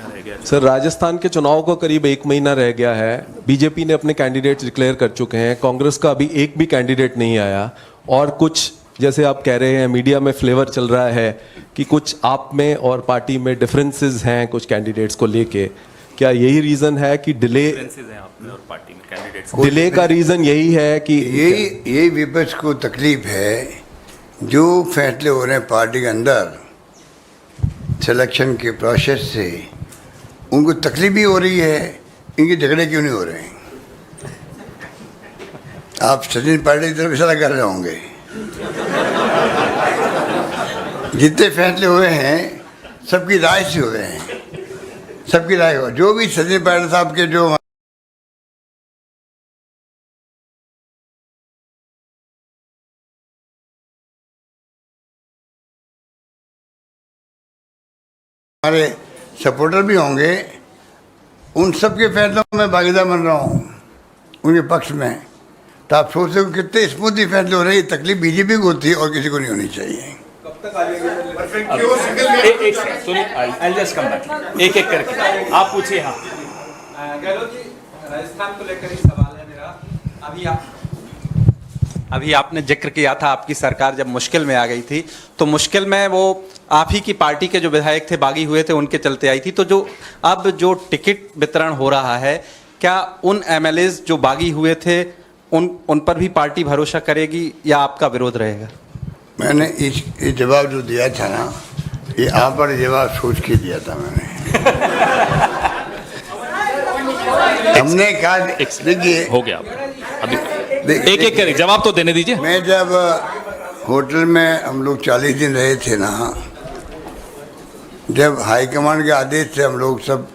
महीना रह गया। सर, राजस्थान के चुनाव को करीब 1 महीना रह गया है। बीजेपी ने अपने कैंडिडेट्स डिक्लेयर कर चुके हैं, कांग्रेस का अभी एक भी कैंडिडेट नहीं आया। और कुछ जैसे आप कह रहे हैं, मीडिया में फ्लेवर चल रहा है कि कुछ आप में और पार्टी में डिफरेंसेस हैं कुछ कैंडिडेट्स को लेके। क्या यही रीजन है कि डिले हैं आप में और पार्टी में कैंडिडेट्स? डिले का रीजन यही है कि यही विपक्ष को तकलीफ है। जो फैसले हो रहे हैं पार्टी के अंदर सिलेक्शन के प्रोसेस से, उनको तकलीफ भी हो रही है। इनके झगड़े क्यों नहीं हो रहे हैं? आप सचिन पायलट की तरफ इशारा कर रहे होंगे। जितने फैसले हुए हैं सबकी राय से हुए हैं, सबकी राय हो। जो भी सचिन पायलट साहब के जो हमारे सपोर्टर भी होंगे, उन सब के फैसलों में भागीदार बन रहा हूँ उनके पक्ष में। तो आप सोचते हो कितने स्मूथली फैसले हो रहे हैं। तकलीफ बीजेपी को होती है और किसी को नहीं होनी चाहिए। एक एक करके आप पूछिए। हाँ, गहलोत जी, राजस्थान को लेकर ही सवाल है मेरा। अभी आपने जिक्र किया था आपकी सरकार जब मुश्किल में आ गई थी, तो मुश्किल में वो आप ही की पार्टी के जो विधायक थे बागी हुए थे, उनके चलते आई थी। तो जो अब जो टिकट वितरण हो रहा है, क्या उन एमएलएज जो बागी हुए थे उन पर भी पार्टी भरोसा करेगी या आपका विरोध रहेगा? मैंने इस जवाब जो दिया था ना, ये आप पर जवाब सोच के दिया था मैंने। हमने कहा देखिए, हो गया अभी। एक एक करके जवाब तो देने दीजिए। मैं जब होटल में हम लोग 40 दिन रहे थे ना, जब हाईकमान के आदेश से हम लोग सब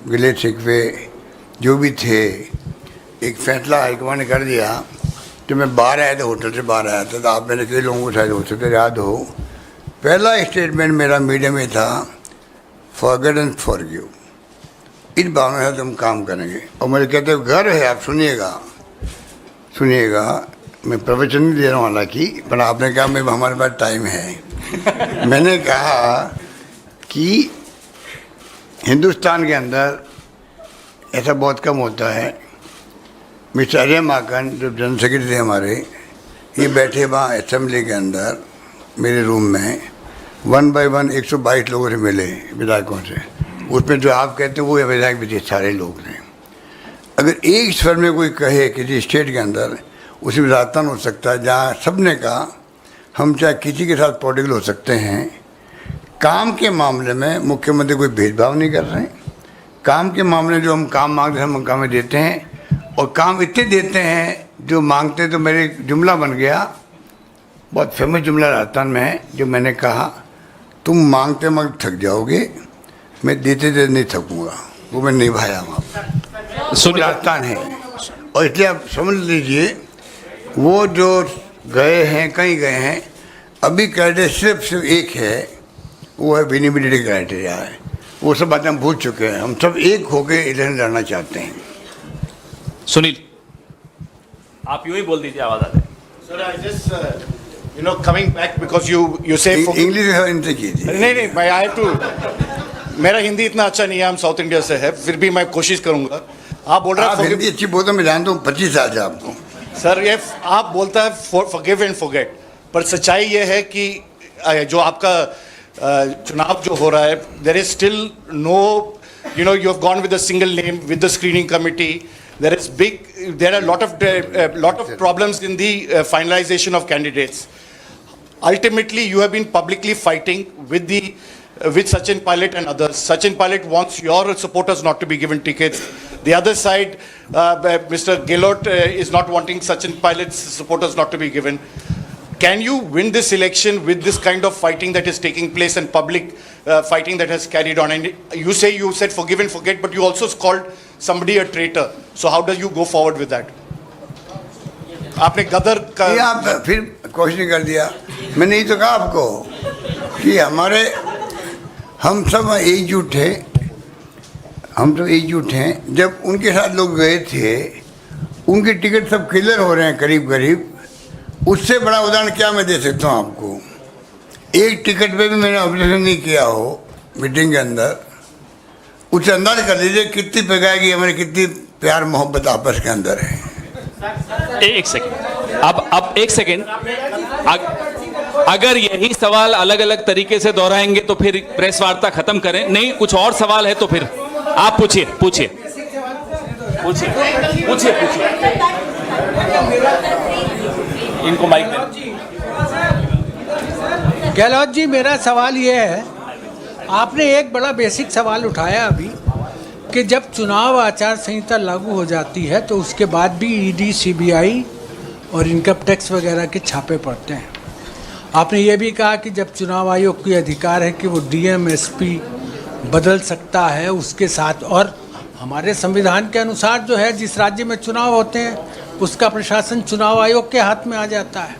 गिले शिकवे जो भी थे, एक फैसला हाईकमान ने कर दिया। जब मैं बाहर आया था, होटल से बाहर आया था, तो आप मैंने कई लोगों को शायद हो सकते याद हो, पहला स्टेटमेंट मेरा मीडिया में था, फॉरगेट एंड फॉरगिव। इन भावना से हम काम करेंगे। और मुझे कहते हैं घर है, आप सुनिएगा, मैं प्रवचन नहीं दे रहा हूँ हालांकि, पर आपने कहा मैं हमारे पास टाइम है। मैंने कहा कि हिंदुस्तान के अंदर ऐसा बहुत कम होता है। मिस्टर अजय माकन जो जनरल सेक्रेटरी थे हमारे, ये बैठे वहाँ असेंबली के अंदर मेरे रूम में 1 बाय 1 122 लोगों से मिले, विधायकों से। उसमें जो आप कहते हैं वो विधायक भी थे, सारे लोग थे। अगर एक स्वर में कोई कहे किसी स्टेट के अंदर, उसमें राजस्थान हो सकता है, जहाँ सब ने कहा हम चाहे किसी के साथ पॉलिटिकल हो सकते हैं। काम के मामले में मुख्यमंत्री कोई भेदभाव नहीं कर रहे हैं। काम के मामले में जो हम काम मांगते हैं हम काम में देते हैं, और काम इतने देते हैं जो मांगते हैं। तो मेरे जुमला बन गया, बहुत फेमस जुमला राजस्थान में है, जो मैंने कहा, तुम मांगते मांगते थक जाओगे, मैं देते देते नहीं थकूँगा। वो मैं निभाया वहाँ राजस्थान है। और इसलिए आप समझ लीजिए, वो जो गए हैं कहीं गए हैं, अभी क्राइटेरिया सिर्फ एक है, वो है विनिबिलिटी क्राइटेरिया है। वो सब बातें हम भूल चुके हैं। हम सब एक होकर इलेक्शन लड़ना चाहते हैं। सुनील, आप यूं ही बोल दीजिए, आवाज आ जाए। Sir, I just coming back because you say English इनसे कीजिए। नहीं मैं I have to, मेरा हिंदी इतना अच्छा नहीं है, हम साउथ इंडिया से है, फिर भी मैं कोशिश करूंगा। आप बोल रहे हैं हिंदी अच्छी बोलते, मैं जानता हूँ 25 साल से आपको। सर, ये आप बोलता है forgive and forget, पर सच्चाई ये है कि जो आपका चुनाव जो हो रहा है, there is still no, you have gone with a single name with the screening committee. There are a lot of problems in the finalization of candidates. Ultimately, you have been publicly fighting with Sachin Pilot and others. Sachin Pilot wants your supporters not to be given tickets. The other side, Mr. Gehlout is not wanting Sachin Pilot's supporters not to be given. Can you win this election with this kind of fighting that is taking place and public fighting that has carried on? And you said forgive and forget, but you also called somebody a traitor. So how do you go forward with that? आपने गदर का आप फिर question कर दिया। मैंने यही तो कहा आपको कि हम सब एकजुट हैं, हम तो एकजुट हैं। जब उनके साथ लोग गए थे, उनके टिकट सब क्लियर हो रहे हैं करीब करीब। उससे बड़ा उदाहरण क्या मैं दे सकता हूँ आपको? एक टिकट पे भी मैंने ऑब्जेक्शन नहीं किया हो मीटिंग के अंदर, उससे अंदाज कर लीजिए कितनी पकाएगी हमारी, कितनी प्यार मोहब्बत आपस के अंदर है। एक सेकेंड, अब एक सेकेंड, अगर यही सवाल अलग अलग तरीके से दोहराएंगे तो फिर प्रेस वार्ता खत्म करें। नहीं, कुछ और सवाल है तो फिर आप पूछिए पूछिए पूछिए पूछिए पूछिए। इनको माइक दें। गहलोत जी, मेरा सवाल ये है, आपने एक बड़ा बेसिक सवाल उठाया अभी कि जब चुनाव आचार संहिता लागू हो जाती है तो उसके बाद भी ईडी, सीबीआई और इनकम टैक्स वगैरह के छापे पड़ते हैं। आपने ये भी कहा कि जब चुनाव आयोग की अधिकार है कि वो डीएम, एसपी बदल सकता है उसके साथ, और हमारे संविधान के अनुसार जो है जिस राज्य में चुनाव होते हैं उसका प्रशासन चुनाव आयोग के हाथ में आ जाता है,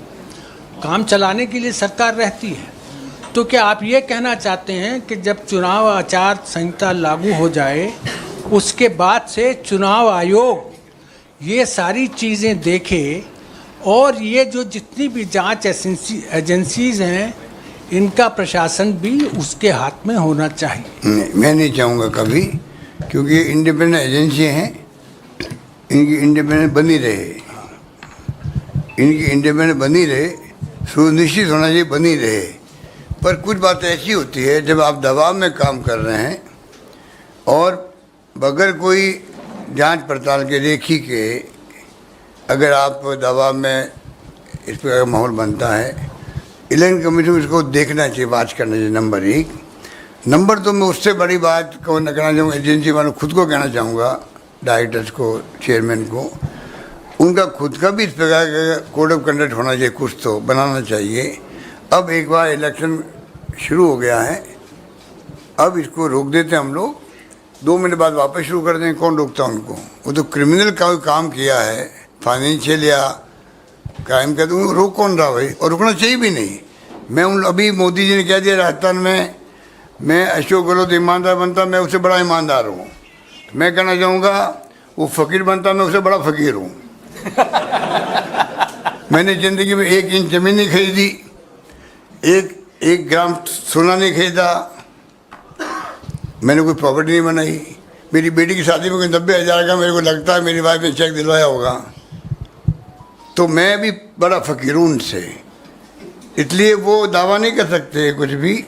काम चलाने के लिए सरकार रहती है। तो क्या आप ये कहना चाहते हैं कि जब चुनाव आचार संहिता लागू हो जाए उसके बाद से चुनाव आयोग ये सारी चीज़ें देखे और ये जो जितनी भी जांच एजेंसीज हैं इनका प्रशासन भी उसके हाथ में होना चाहिए? नहीं, मैं नहीं चाहूँगा कभी, क्योंकि इंडिपेंडेंट एजेंसी हैं, इनकी इंडिपेंडेंट बनी रहे, इनकी इंडिपेंडेंट बनी रहे, सुनिश्चित होना चाहिए बनी रहे। पर कुछ बात ऐसी होती है जब आप दबाव में काम कर रहे हैं और बगैर कोई जांच पड़ताल के रेखी के अगर आप दबाव में इस प्रकार का माहौल बनता है, इलेक्शन कमीशन को इसको देखना चाहिए, वाच करना चाहिए। नंबर एक। नंबर दो, मैं उससे बड़ी बात को न कहना चाहूँगा, एजेंसी वालों खुद को कहना चाहूँगा, डायरेक्टर्स को, चेयरमैन को, उनका खुद का भी इस प्रकार का कोड ऑफ कंडक्ट होना चाहिए, कुछ तो बनाना चाहिए। अब एक बार इलेक्शन शुरू हो गया है, अब इसको रोक देते हम लोग, 2 महीने बाद वापस शुरू कर दें, कौन रोकता उनको? वो तो क्रिमिनल का काम किया है, फाइनेंशियल या क्राइम का, तो रोक कौन रहा भाई? और रुकना चाहिए भी नहीं। मैं उन अभी मोदी जी ने कह दिया राजस्थान में मैं अशोक गहलोत ईमानदार बनता, मैं उससे बड़ा ईमानदार हूँ। मैं कहना चाहूँगा वो फ़कीर बनता, मैं उससे बड़ा फ़कीर हूँ। मैंने ज़िंदगी में 1 इंच ज़मीन नहीं खरीदी, एक ग्राम सोना नहीं खरीदा, मैंने कोई प्रॉपर्टी नहीं बनाई। मेरी बेटी की शादी में कोई 90,000 का मेरे को लगता है मेरी वाइफ ने चेक दिलवाया होगा, तो मैं भी बड़ा फ़कीर हूँ उनसे। इसलिए वो दावा नहीं कर सकते कुछ भी।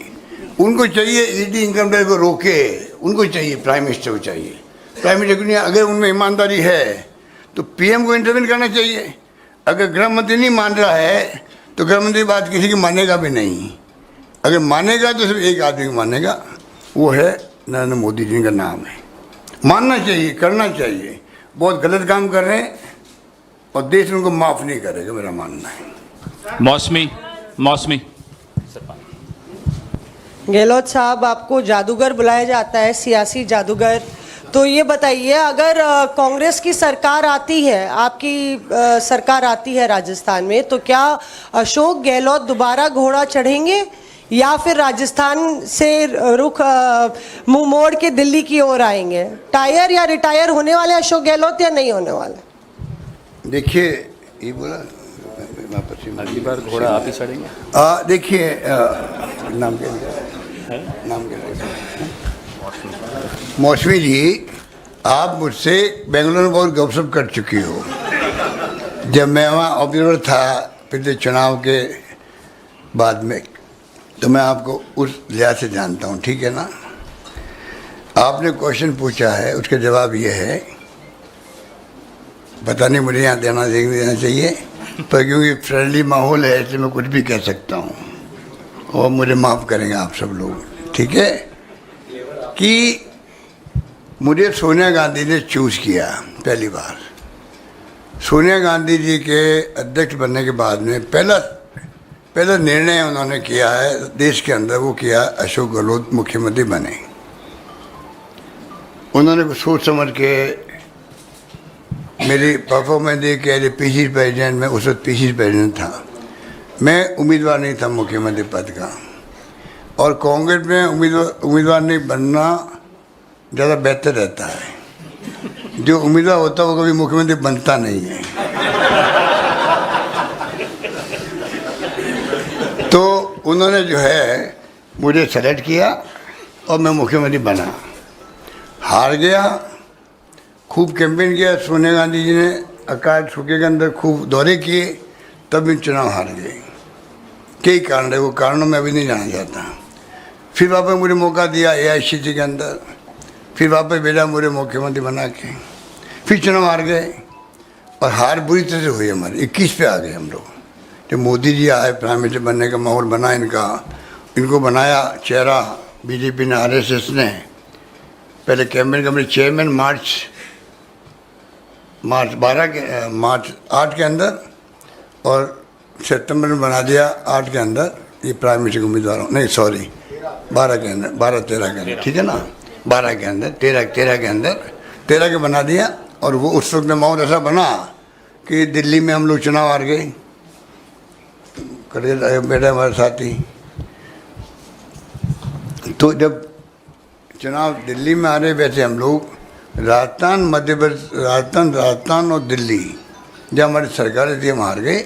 उनको चाहिए ईडी, इनकम टैक्स को रोके, उनको चाहिए, प्राइम मिनिस्टर को चाहिए। प्राइम मिनिस्टर को, अगर उनमें ईमानदारी है तो पीएम को इंटरवेन करना चाहिए। अगर गृह मंत्री नहीं मान रहा है तो गृह मंत्री बात किसी की मानेगा भी नहीं। अगर मानेगा तो सिर्फ एक आदमी को मानेगा, वो है नरेंद्र मोदी जी का नाम है। मानना चाहिए, करना चाहिए। बहुत गलत काम कर रहे हैं और देश उनको माफ़ नहीं करेगा, मेरा मानना है। मौसमी गहलोत साहब, आपको जादूगर बुलाया जाता है, सियासी जादूगर। तो ये बताइए, अगर कांग्रेस की सरकार आती है, आपकी सरकार आती है राजस्थान में, तो क्या अशोक गहलोत दोबारा घोड़ा चढ़ेंगे या फिर राजस्थान से रुख मुंह मोड़ के दिल्ली की ओर आएंगे? टायर या रिटायर होने वाले अशोक गहलोत या नहीं होने वाले? देखिए, ये बोला अगली बार घोड़ा आप ही चढ़ेंगे। देखिए, नाम क्या मौसमी जी, आप मुझसे बेंगलुरु में बहुत गपशप कर चुकी हो। जब मैं वहाँ ऑब्जर्वर था पिछले चुनाव के बाद में, तो मैं आपको उस लिहाज से जानता हूँ, ठीक है ना? आपने क्वेश्चन पूछा है, उसका जवाब ये है, पता नहीं मुझे यहाँ देना चाहिए, पर क्योंकि फ्रेंडली माहौल है इसलिए मैं कुछ भी कह सकता हूँ और मुझे माफ़ करेंगे आप सब लोग, ठीक है? कि मुझे सोनिया गांधी ने चूज़ किया पहली बार। सोनिया गांधी जी के अध्यक्ष बनने के बाद में पहला निर्णय उन्होंने किया है देश के अंदर, वो किया अशोक गहलोत मुख्यमंत्री बने। उन्होंने कुछ सोच समझ के मेरी परफॉर्मेंस देख के पीसी प्रेसिडेंट, में उस वक्त पीसी प्रेसिडेंट था, मैं उम्मीदवार नहीं था मुख्यमंत्री पद का, और कांग्रेस में उम्मीदवार नहीं बनना ज़्यादा बेहतर रहता है। जो उम्मीदवार होता है वो कभी मुख्यमंत्री बनता नहीं है। तो उन्होंने जो है मुझे सेलेक्ट किया और मैं मुख्यमंत्री बना। हार गया, खूब कैंपेन किया, सोनिया गांधी जी ने अकाल सूखे के अंदर खूब दौरे किए, तब भी चुनाव हार गए। कई कारण है, वो कारणों में अभी नहीं जाना चाहता। फिर वापस मुझे मौका दिया AICC के अंदर, फिर वापस भेजा मुझे मुख्यमंत्री बना के, फिर चुनाव हार गए। और हार बुरी तरह से हुई हमारी। 21 पे आ गए हम लोग। जब मोदी जी आए, प्राइम मिनिस्टर बनने का माहौल बना इनको बनाया चेहरा बीजेपी ने, RSS ने। पहले कैबिनेट कमेटी चेयरमैन मार्च 8 के अंदर, और सितंबर में बना दिया 8 के अंदर ये प्राइम मिनिस्टर के उम्मीदवारों, नहीं सॉरी 12 के अंदर, 12-13 के अंदर, ठीक है ना, 12 के अंदर, 13 के अंदर, 13 के बना दिया। और वो उस वक्त में माहौल ऐसा बना कि दिल्ली में हम लोग चुनाव हार गए, बेटा हमारे साथी। तो जब चुनाव दिल्ली में आ रहे, वैसे हम लोग राजस्थान, मध्य प्रदेश, राजस्थान और दिल्ली जब हमारी सरकारें थी हम हार गए।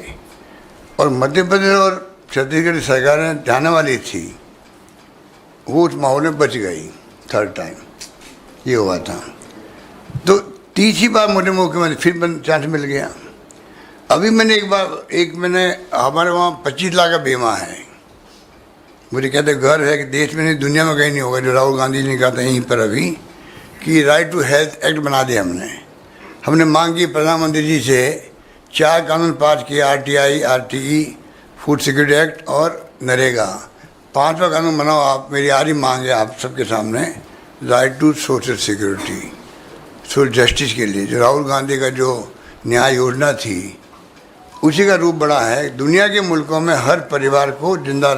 और मध्य प्रदेश और छत्तीसगढ़ की सरकारें जाने वाली थी, वो उस माहौल में बच गई। थर्ड टाइम ये हुआ था। तो तीसरी बार मुझे मुख्यमंत्री फिर चांस मिल गया। अभी मैंने हमारे वहाँ 25 लाख का बीमा है। मुझे कहते घर है कि देश में नहीं, दुनिया में कहीं नहीं होगा, जो राहुल गांधी जी ने कहा था यहीं पर अभी, कि राइट टू हेल्थ एक्ट बना दिया हमने मांग की प्रधानमंत्री जी से। 4 कानून पास किए, RTI, RTE, food security act और नरेगा। 5वां कानून बनाओ आप, मेरी आ रही मांग है आप सबके सामने, right to social security, social justice के लिए। जो राहुल गांधी का जो न्याय योजना थी, उसी का रूप बड़ा है। दुनिया के मुल्कों में हर परिवार को जिंदा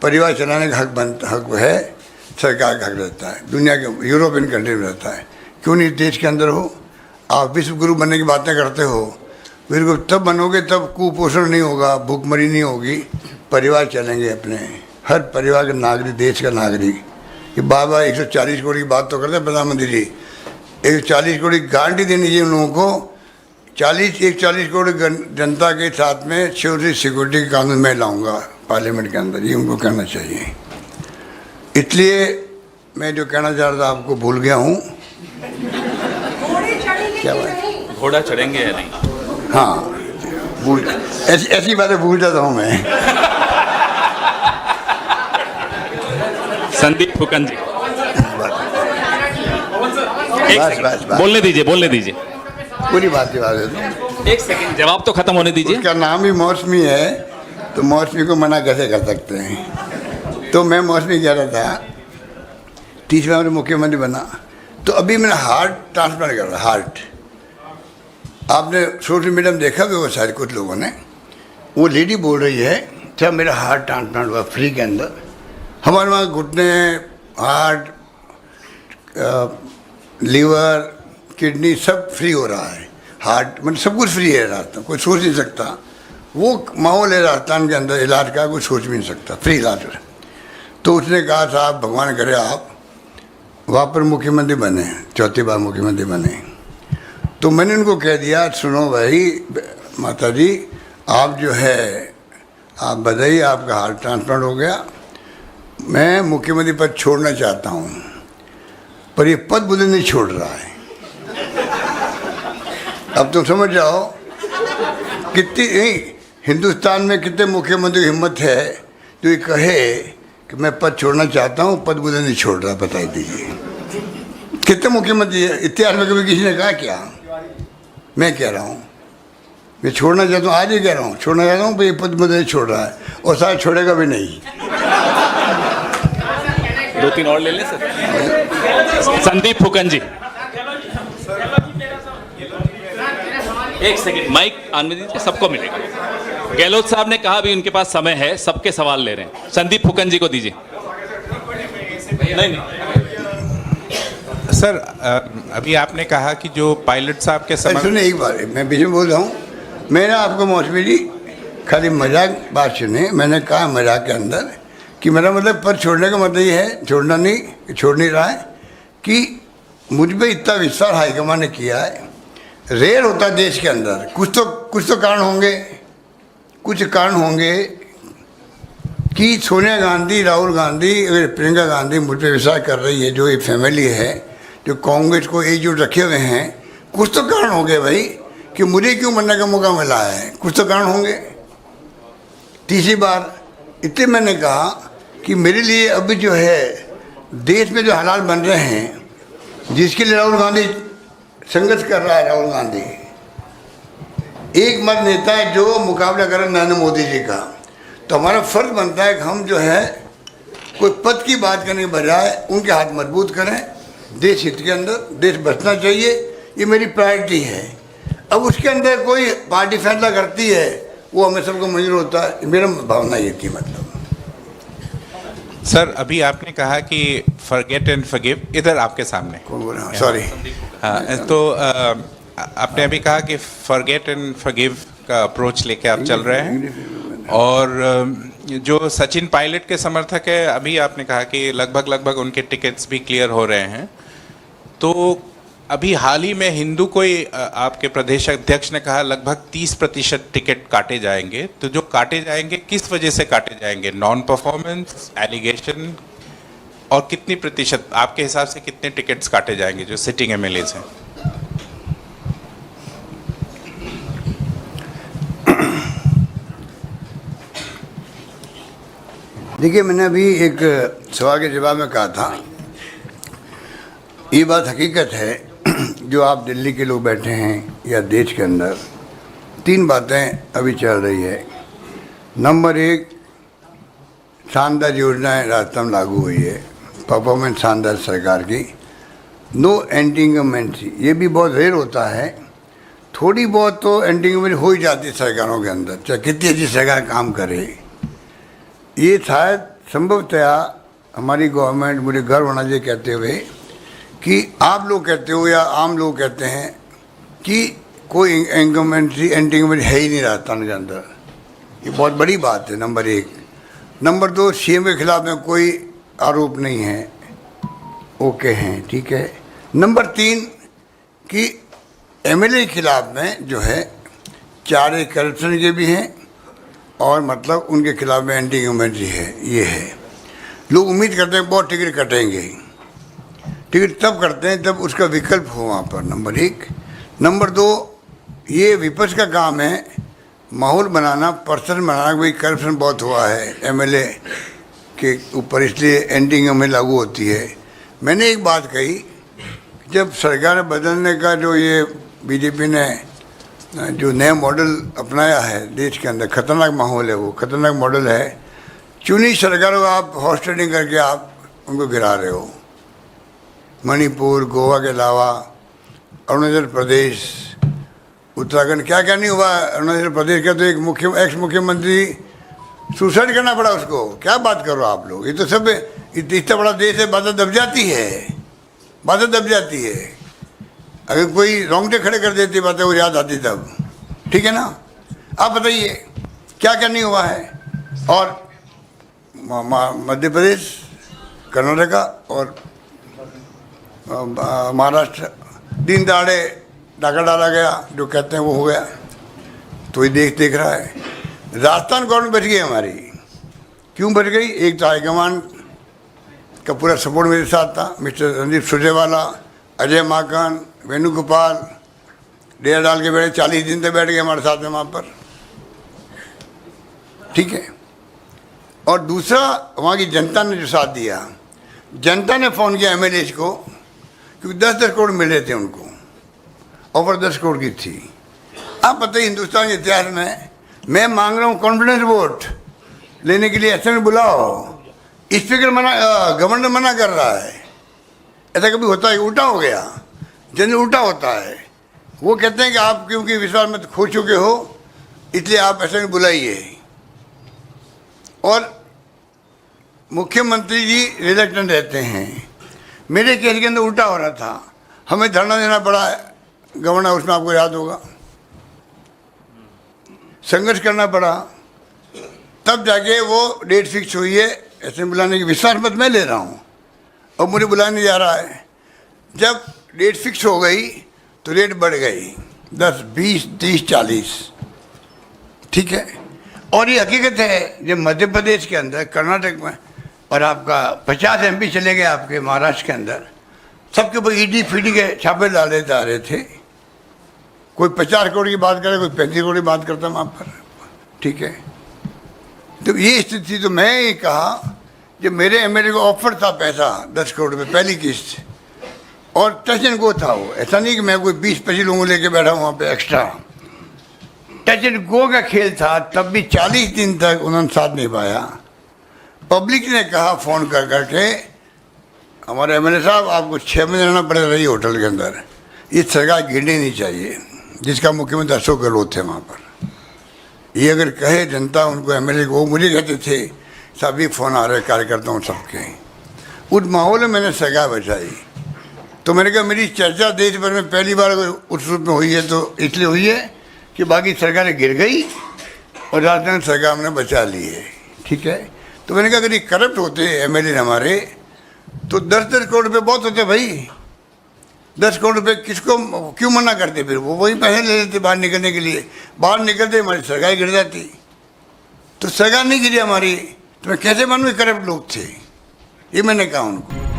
परिवार चलाने का हक है, सरकार का हक रहता है। दुनिया के यूरोपियन कंट्री में रहता है। क्यों नहीं देश के अंदर हो? आप विश्व गुरु बनने की बातें करते हो, फिर तब बनोगे तब कुपोषण नहीं होगा, भूखमरी नहीं होगी, परिवार चलेंगे अपने। हर परिवार का नागरिक, देश का नागरिक। ये बाबा 140 करोड़ की बात तो करते हैं प्रधानमंत्री जी। 140 करोड़ की गारंटी देनी चाहिए उन लोगों को। 140 करोड़ जनता के साथ में सोशल सिक्योरिटी का कानून मैं लाऊंगा पार्लियामेंट के अंदर, ये उनको कहना चाहिए। इसलिए मैं जो कहना चाह रहा था आपको भूल गया हूँ। क्या बात? घोड़ा चढ़ेंगे या नहीं? हाँ, ऐसी बातें भूल जाता हूँ मैं। संदीप फुकन जी, बस बोलने दीजिए पूरी बात है। एक सेकंड, जवाब तो खत्म होने दीजिए। उसका नाम ही मौसमी है, तो मौसमी को मना कैसे कर सकते हैं? तो मैं मौसमी कह रहा था, 30 बार मुख्यमंत्री बना, तो अभी मैंने हार्ट ट्रांसप्लांट कर रहा। हार्ट आपने सोशल मीडिया में देखा भी होगा शायद कुछ लोगों ने। वो लेडी बोल रही है क्या मेरा हार्ट ट्रांसप्लांट हुआ फ्री के अंदर। हमारे वहाँ घुटने, हार्ट, लीवर, किडनी सब फ्री हो रहा है। हार्ट मतलब सब कुछ फ्री है राजस्थान, कोई सोच नहीं सकता। वो माहौल है राजस्थान के अंदर इलाज का, कोई सोच भी नहीं सकता, फ्री इलाज है। तो उसने कहा साहब भगवान करे आप वापस मुख्यमंत्री बने, 4थी बार मुख्यमंत्री बने। तो मैंने उनको कह दिया सुनो भाई माता जी, आप जो है आप बताइए, आपका हार्ट ट्रांसप्लांट हो गया, मैं मुख्यमंत्री पद छोड़ना चाहता हूँ, पर ये पद मुझे नहीं छोड़ रहा है। अब तुम समझ जाओ कितनी हिंदुस्तान में कितने मुख्यमंत्री की हिम्मत है जो ये कहे कि मैं पद छोड़ना चाहता हूँ, पद मुझे नहीं छोड़ रहा। बताइए दीजिए कितने मुख्यमंत्री है इतिहास में? कभी किसी ने कहा क्या? मैं कह रहा हूँ मैं छोड़ना चाहता हूँ, आज ही कह रहा हूँ छोड़ना चाहता हूँ, ये पद मुझे नहीं छोड़ रहा है और शायद छोड़ेगा भी नहीं। 2-3 और ले ले सर। संदीप फुकन जी, एक सेकंड, माइक ऑन में दीजिए, सबको मिलेगा। गहलोत साहब ने कहा भी उनके पास समय है, सबके सवाल ले रहे हैं। संदीप फुकन जी को दीजिए। नहीं सर, अभी आपने कहा कि जो पायलट साहब के समय, सुनिए एक बार, मैं बीच में बोल रहा हूँ। मैंने आपको मौसमी जी खाली मजाक बात सुने, मैंने कहा मजाक के अंदर कि मेरा मतलब पद छोड़ने का मतलब ये है, छोड़ना नहीं, छोड़ नहीं रहा है, कि मुझ पर इतना विश्वास हाईकमान ने किया है। रेयर होता है देश के अंदर, कुछ तो कारण होंगे, कुछ कारण होंगे कि सोनिया गांधी, राहुल गांधी, प्रियंका गांधी मुझ पर विश्वास कर रही है, जो ये फैमिली है, जो कांग्रेस को एकजुट रखे हुए हैं, कुछ तो कारण होंगे भाई कि मुझे क्यों बनने का मौका मिला है, कुछ तो कारण होंगे। तीसरी बार इतने मैंने कहा कि मेरे लिए अभी जो है देश में जो हालात बन रहे हैं, जिसके लिए राहुल गांधी संघर्ष कर रहा है, राहुल गांधी एक मत नेता है जो मुकाबला कर रहे हैं नरेंद्र मोदी जी का, तो हमारा फर्ज बनता है कि हम जो है कोई पद की बात करने के बजाय उनके हाथ मजबूत करें, देश हित के अंदर, देश बचना चाहिए, ये मेरी प्रायोरिटी है। अब उसके अंदर कोई पार्टी फैसला करती है वो हमें सबको मंजूर होता है, मेरा भावना ये थी। मतलब सर, अभी आपने कहा कि फॉरगेट एंड फॉरगिव, इधर आपके सामने, कौन बोल रहा है, सॉरी। हाँ, तो आपने अभी कहा कि फॉरगेट एंड फॉरगिव का अप्रोच लेके आप चल रहे हैं, और जो सचिन पायलट के समर्थक है, अभी आपने कहा कि लगभग उनके टिकट्स भी क्लियर हो रहे हैं। तो अभी हाल ही में हिंदू कोई आपके प्रदेश अध्यक्ष ने कहा लगभग 30% टिकट काटे जाएंगे। तो जो काटे जाएंगे किस वजह से काटे जाएंगे? नॉन परफॉर्मेंस, एलिगेशन, और कितनी प्रतिशत आपके हिसाब से कितने टिकट्स काटे जाएंगे जो सिटिंग एमएलएज हैं? देखिए, मैंने अभी एक सवाल के जवाब में कहा था, ये बात हकीकत है, जो आप दिल्ली के लोग बैठे हैं या देश के अंदर, 3 बातें अभी चल रही है। नंबर 1, शानदार योजनाएं राजस्थान में लागू हुई है, परफॉर्मेंस शानदार सरकार की, नो एंटी इनकम्बेंसी, ये भी बहुत रेयर होता है, थोड़ी बहुत तो एंटी इनकम्बेंसी हो ही जाती है सरकारों के अंदर, चाहे कितनी अच्छी सरकार काम करे। ये शायद संभवतया हमारी गवर्नमेंट, मुझे गर्व होना चाहिए कहते हुए कि आप लोग कहते हो या आम लोग कहते हैं कि कोई इनकम्बेंसी, एंटी इनकम्बेंसी है ही नहीं राजस्थान के अंदर, ये बहुत बड़ी बात है, नंबर 1। नंबर 2, सीएम के खिलाफ में कोई आरोप नहीं है, ओके हैं, ठीक है। नंबर 3 कि एमएलए के खिलाफ में जो है 4 करप्शन के भी हैं, और मतलब उनके खिलाफ में एंटी इनकम्बेंसी है, ये है। लोग उम्मीद करते हैं बहुत टिकट कटेंगे, टिकट तब करते हैं तब उसका विकल्प हो वहाँ पर, नंबर 1। नंबर 2, ये विपक्ष का काम है माहौल बनाना, पर्सन बनाना, भाई करप्शन बहुत हुआ है एमएलए के ऊपर, इसलिए एंटी इनकम्बेंसी लागू होती है। मैंने एक बात कही, जब सरकार बदलने का जो ये बीजेपी ने जो नया मॉडल अपनाया है देश के अंदर, खतरनाक माहौल है, वो खतरनाक मॉडल है। चुनी सरकारों को आप हॉर्स ट्रेडिंग करके आप उनको गिरा रहे हो। मणिपुर, गोवा के अलावा अरुणाचल प्रदेश, उत्तराखंड, क्या क्या नहीं हुआ। अरुणाचल प्रदेश का तो एक एक्स मुख्यमंत्री सुसाइड करना पड़ा उसको, क्या बात करो आप लोग। ये तो सब इतना बड़ा देश है, बातें दब जाती है, बातें दब जाती है। अगर कोई रोंगटे खड़े कर देती बातें, वो याद आती तब, ठीक है ना। आप बताइए क्या क्या नहीं हुआ है। और मध्य प्रदेश, कर्नाटका और महाराष्ट्र, दिन दहाड़े डाका डाला गया, जो कहते हैं वो हो गया, तो ये देख रहा है। राजस्थान गवर्नमेंट बच गई हमारी, क्यों बच गई? एक तो हाईकमान का पूरा सपोर्ट मेरे साथ था, मिस्टर रणदीप सुरजेवाला, अजय माकन, वेणुगोपाल, डेरा डाल के बैठे, 40 दिन तक बैठ गए हमारे साथ में वहाँ पर, ठीक है। और दूसरा, वहाँ की जनता ने जो साथ दिया, जनता ने फ़ोन किया एमएलए को, क्योंकि 10-10 करोड़ मिले थे उनको, ऑफर 10 करोड़ की थी। आप बताइए, हिंदुस्तान के इतिहास में मैं मांग रहा हूँ कॉन्फिडेंस वोट लेने के लिए, ऐसे में बुलाओ, स्पीकर मना, गवर्नर मना कर रहा है। ऐसा कभी होता है? उल्टा हो गया, जनरल उल्टा होता है। वो कहते हैं कि आप क्योंकि विश्वास में खो चुके हो, इसलिए आप ऐसे में बुलाइए। और मुख्यमंत्री जी रिलेक्टेंट रहते हैं। मेरे केस के अंदर उल्टा हो रहा था, हमें धरना देना पड़ा, गवर्नर उसमें आपको याद होगा, संघर्ष करना पड़ा, तब जाके वो डेट फिक्स हुई है ऐसे बुलाने की। विश्वास मत मैं ले रहा हूँ, और मुझे बुलाने जा रहा है। जब डेट फिक्स हो गई तो रेट बढ़ गई, 10, 20, 30, 40, ठीक है। और ये हकीकत है, जब मध्य प्रदेश के अंदर, कर्नाटक में, और आपका 50 एमपी चले गए आपके महाराष्ट्र के अंदर, सबके ऊपर ईडी फीडी के छापे डाले जा रहे थे। कोई 50 करोड़ की बात करे, कोई 35 करोड़ की बात करता वहाँ पर, ठीक है। तो ये स्थिति, तो मैं ये कहा जब मेरे एमएलए को ऑफर था पैसा 10 करोड़ रुपये पहली किस्त, और टच एंड गो था वो, ऐसा नहीं कि मैं कोई 20-25 लोगों लेके बैठा हूँ वहाँ पे एक्स्ट्रा, टच एंड गो का खेल था। तब भी 40 दिन तक उन्होंने साथ नहीं पाया। पब्लिक ने कहा फ़ोन कर करके, हमारे एमएलए साहब आपको 6 महीने रहना पड़ेगा रही होटल के अंदर, ये सरकार गिरनी नहीं चाहिए, जिसका मुख्यमंत्री अशोक गहलोत थे वहाँ पर। ये अगर कहे जनता उनको, एमएलए को, वो मुझे कहते थे सभी फ़ोन आ रहे कार्यकर्ताओं सबके, उस माहौल में मैंने सगा बचाई। तो मैंने कहा मेरी चर्चा देश भर में पहली बार उस रूप में हुई है, तो इसलिए हुई है कि बाकी सरकारें गिर गई और राजस्थान सरकार हमने बचा ली है, ठीक है। तो मैंने कहा अगर ये करप्ट होते एमएलए हमारे तो 10-10 करोड़ रुपये बहुत होते भाई। 10 करोड़ रुपये किसको क्यों मना करते, फिर वो वही पैसे ले लेते बाहर निकलने के लिए। बाहर निकलते हमारी सरकार गिर जाती। तो सरकार नहीं गिरी हमारी, तो मैं कैसे मानूँ करप्ट लोग थे, ये मैंने कहा उनको।